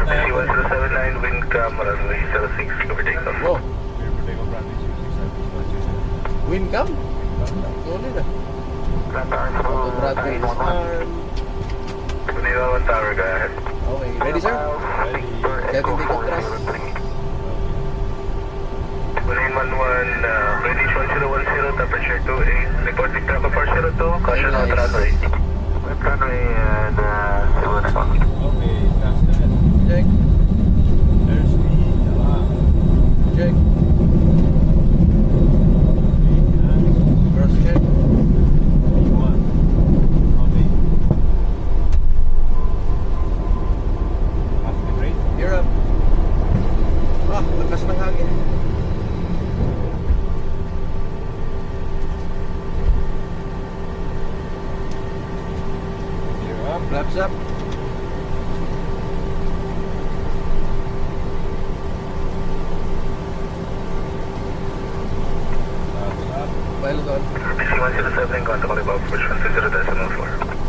BC1079, wind cam, runway 06, cover takeoff. Wow. Wind cam? Solid ah. Broadway is arm. Manila 1 tower, go ahead. Okay, ready sir? Setting takeoff thrust. 1911, British 1010, temperature 28, reporting traffic 402, caution on Nice. runway. Web runway and Cebu na. Okay, taas na yan. Check. Airspeed, Check. Cross check. B1. Okay. Passing rate. Gear up. Ah, lakas ng hangin. Gear up. Flaps up. Flaps up. Pilot on. BC107, contact all above, approach 120.4.